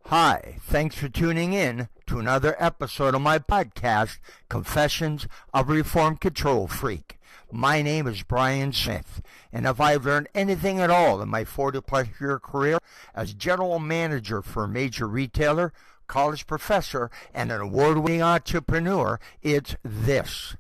Hi, thanks for tuning in to another episode of my podcast, Confessions of a Reformed Control Freak. My name is Brian Smith, and if I've learned anything at all in my 40-plus year career as general manager for a major retailer, college professor, and an award-winning entrepreneur, it's this.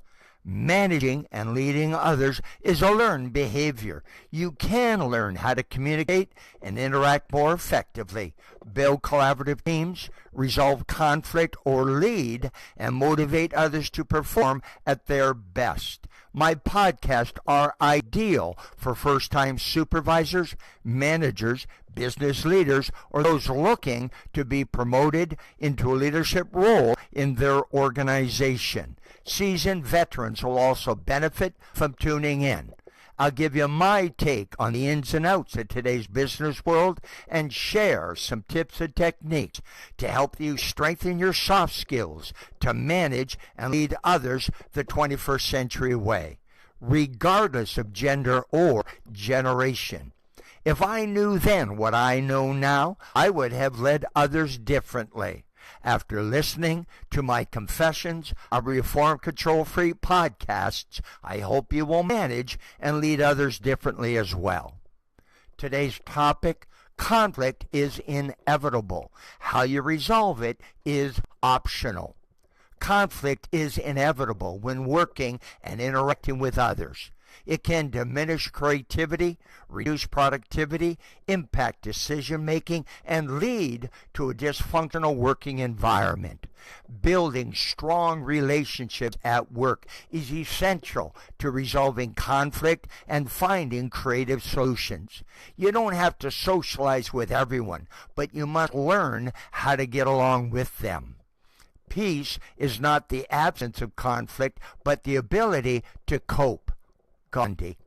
Managing and leading others is a learned behavior. You can learn how to communicate and interact more effectively, build collaborative teams, resolve conflict, or lead and motivate others to perform at their best. My podcasts are ideal for first-time supervisors, managers, business leaders, or those looking to be promoted into a leadership role in their organization. Seasoned veterans will also benefit from tuning in. I'll give you my take on the ins and outs of today's business world and share some tips and techniques to help you strengthen your soft skills to manage and lead others the 21st century way, regardless of gender or generation. If I knew then what I know now, I would have led others differently. After listening to my Confessions of Reformed Control Freak podcasts, I hope you will manage and lead others differently as well. Today's topic, conflict is inevitable. How you resolve it is optional. Conflict is inevitable when working and interacting with others. It can diminish creativity, reduce productivity, impact decision-making, and lead to a dysfunctional working environment. Building strong relationships at work is essential to resolving conflict and finding creative solutions. You don't have to socialize with everyone, but you must learn how to get along with them. Peace is not the absence of conflict, but the ability to cope. Gandhi.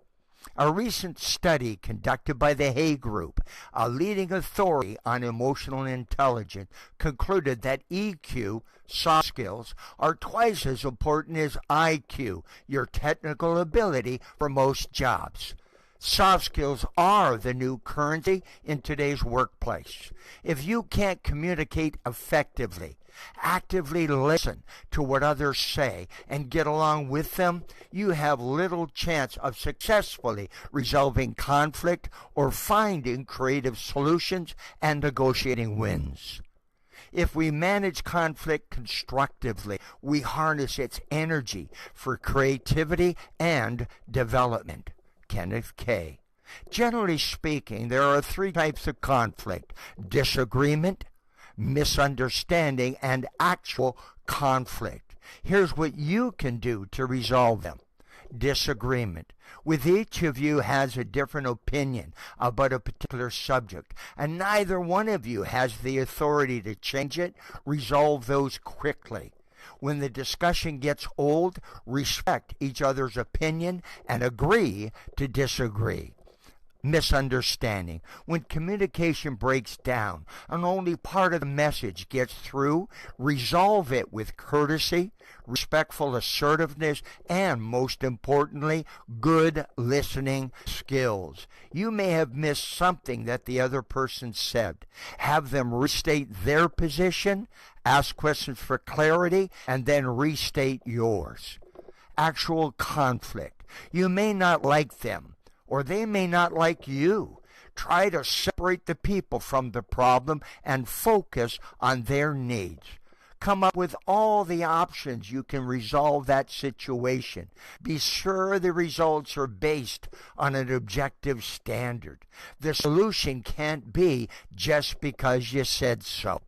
A recent study conducted by the Hay Group, a leading authority on emotional intelligence, concluded that EQ, soft skills, are twice as important as IQ, your technical ability for most jobs. Soft skills are the new currency in today's workplace. If you can't communicate effectively, actively listen to what others say, and get along with them, you have little chance of successfully resolving conflict or finding creative solutions and negotiating wins. If we manage conflict constructively, we harness its energy for creativity and development. Kenneth K. Generally speaking, there are three types of conflict: disagreement, misunderstanding, and actual conflict. Here's what you can do to resolve them. Disagreement. With each of you has a different opinion about a particular subject, and neither one of you has the authority to change it. Resolve those quickly. When the discussion gets old, respect each other's opinion and agree to disagree. Misunderstanding. When communication breaks down and only part of the message gets through, resolve it with courtesy, respectful assertiveness, and most importantly, good listening skills. You may have missed something that the other person said. Have them restate their position, ask questions for clarity, and then restate yours. Actual conflict. You may not like them, or they may not like you. Try to separate the people from the problem and focus on their needs. Come up with all the options you can resolve that situation. Be sure the results are based on an objective standard. The solution can't be just because you said so.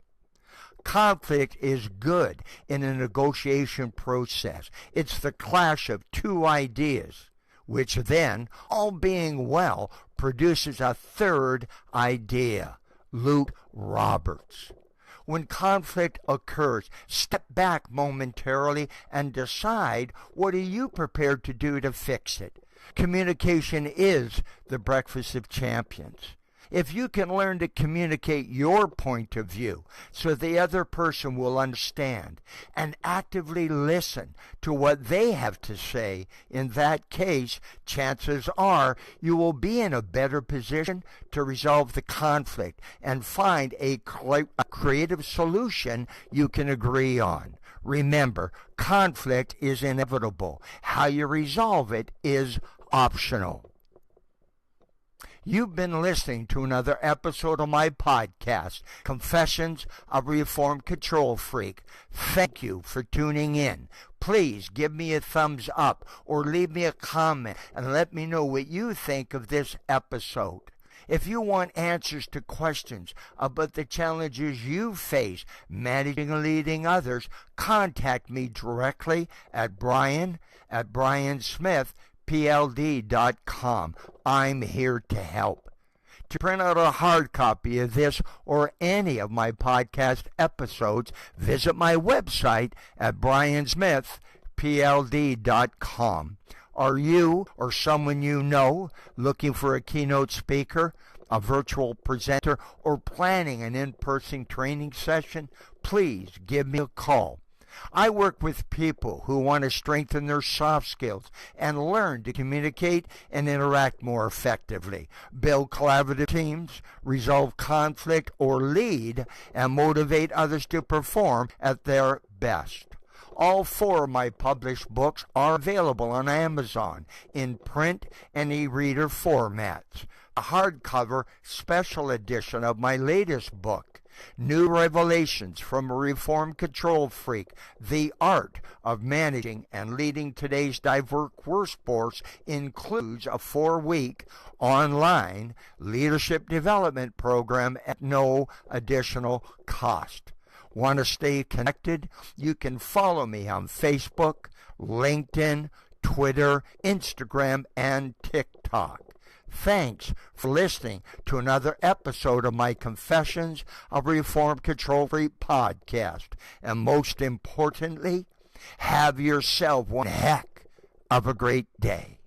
Conflict is good in a negotiation process. It's the clash of two ideas, which then, all being well, produces a third idea. Luke Roberts. When conflict occurs, step back momentarily and decide, what are you prepared to do to fix it? Communication is the breakfast of champions. If you can learn to communicate your point of view so the other person will understand and actively listen to what they have to say, in that case, chances are you will be in a better position to resolve the conflict and find a creative solution you can agree on. Remember, conflict is inevitable. How you resolve it is optional. You've been listening to another episode of my podcast, Confessions of a Reformed Control Freak. Thank you for tuning in. Please give me a thumbs up or leave me a comment and let me know what you think of this episode. If you want answers to questions about the challenges you face managing and leading others, contact me directly at brian@briansmithpld.com. I'm here to help. To print out a hard copy of this or any of my podcast episodes, visit my website at briansmithpld.com. Are you or someone you know looking for a keynote speaker, a virtual presenter, or planning an in-person training session? Please give me a call. I work with people who want to strengthen their soft skills and learn to communicate and interact more effectively, build collaborative teams, resolve conflict, or lead and motivate others to perform at their best. All 4 of my published books are available on Amazon in print and e-reader formats. A hardcover special edition of my latest book, New Revelations from a Reformed Control Freak, The Art of Managing and Leading Today's Diverse Workforce, includes a 4-week online leadership development program at no additional cost. Want to stay connected? You can follow me on Facebook, LinkedIn, Twitter, Instagram, and TikTok. Thanks for listening to another episode of my Confessions of a Reformed Control Freak podcast. And most importantly, have yourself one heck of a great day.